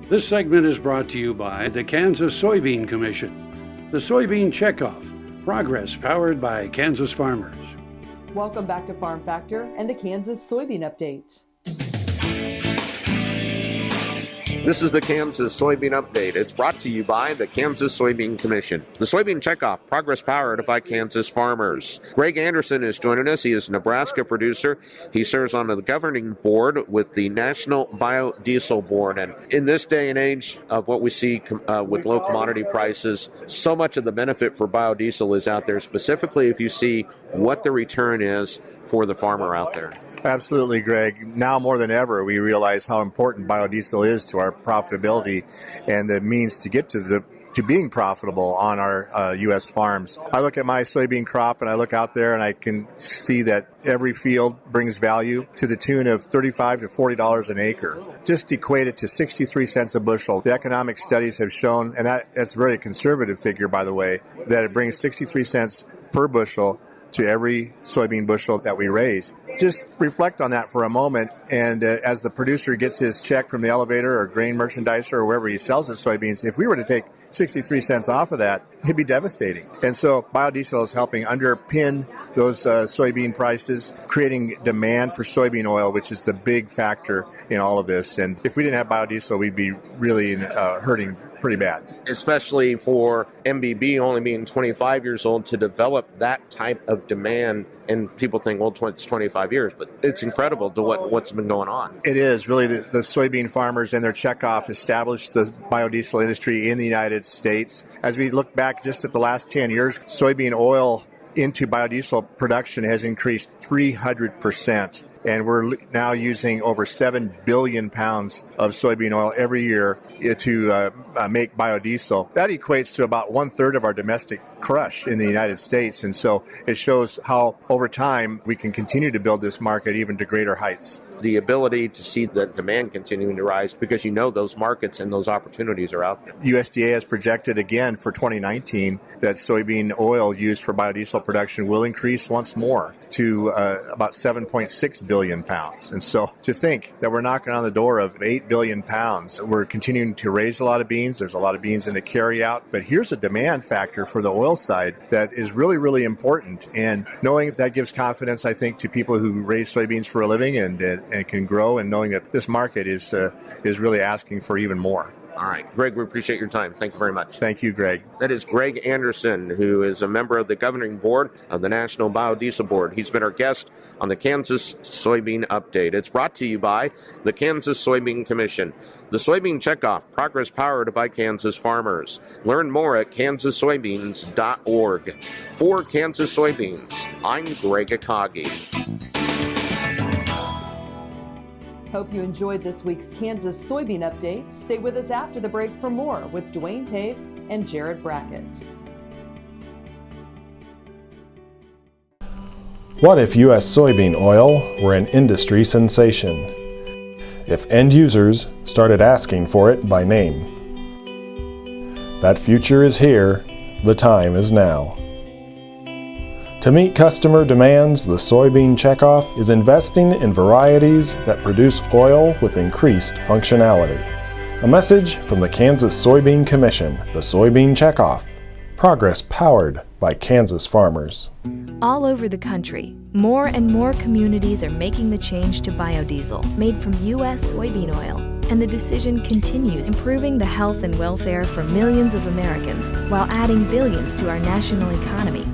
This segment is brought to you by the Kansas Soybean Commission. The Soybean Checkoff, progress powered by Kansas farmers. Welcome back to Farm Factor and the Kansas Soybean Update. This is the Kansas Soybean Update. It's brought to you by the Kansas Soybean Commission. The Soybean Checkoff, progress powered by Kansas farmers. Greg Anderson is joining us. He is a Nebraska producer. He serves on the governing board with the National Biodiesel Board. And in this day and age of what we see with low commodity prices, so much of the benefit for biodiesel is out there, specifically if you see what the return is for the farmer out there. Absolutely, Greg. Now more than ever, we realize how important biodiesel is to our profitability and the means to get to being profitable on our U.S. farms. I look at my soybean crop and I look out there and I can see that every field brings value to the tune of $35 to $40 an acre. Just equate it to 63 cents a bushel. The economic studies have shown, and that's a very conservative figure, by the way, that it brings 63 cents per bushel to every soybean bushel that we raise. Just reflect on that for a moment, and as the producer gets his check from the elevator or grain merchandiser or wherever he sells his soybeans, if we were to take 63 cents off of that, it'd be devastating. And so biodiesel is helping underpin those soybean prices, creating demand for soybean oil, which is the big factor in all of this. And if we didn't have biodiesel, we'd be really hurting pretty bad. Especially for MBB only being 25 years old to develop that type of demand. And people think, well, it's 25 years, but it's incredible to what's been going on. It is. Really, the soybean farmers and their checkoff established the biodiesel industry in the United States. As we look back just at the last 10 years, soybean oil into biodiesel production has increased 300%. And we're now using over 7 billion pounds of soybean oil every year to make biodiesel. That equates to about 1/3 of our domestic crush in the United States. And so it shows how over time we can continue to build this market even to greater heights. The ability to see the demand continuing to rise because those markets and those opportunities are out there. USDA has projected again for 2019 that soybean oil used for biodiesel production will increase once more to about 7.6 billion pounds. And so to think that we're knocking on the door of 8 billion pounds, we're continuing to raise a lot of beans. There's a lot of beans in the carryout. But here's a demand factor for the oil side that is really, really important. And knowing that gives confidence, I think, to people who raise soybeans for a living and can grow, and knowing that this market is really asking for even more. All right. Greg, we appreciate your time. Thank you very much. Thank you, Greg. That is Greg Anderson, who is a member of the governing board of the National Biodiesel Board. He's been our guest on the Kansas Soybean Update. It's brought to you by the Kansas Soybean Commission. The Soybean Checkoff, progress powered by Kansas farmers. Learn more at kansassoybeans.org. For Kansas Soybeans, I'm Greg Akagi. Hope you enjoyed this week's Kansas Soybean Update. Stay with us after the break for more with Dwayne Taves and Jared Brackett. What if U.S. soybean oil were an industry sensation? If end users started asking for it by name? That future is here. The time is now. To meet customer demands, the Soybean Checkoff is investing in varieties that produce oil with increased functionality. A message from the Kansas Soybean Commission, the Soybean Checkoff, progress powered by Kansas farmers. All over the country, more and more communities are making the change to biodiesel made from U.S. soybean oil, and the decision continues improving the health and welfare for millions of Americans while adding billions to our national economy.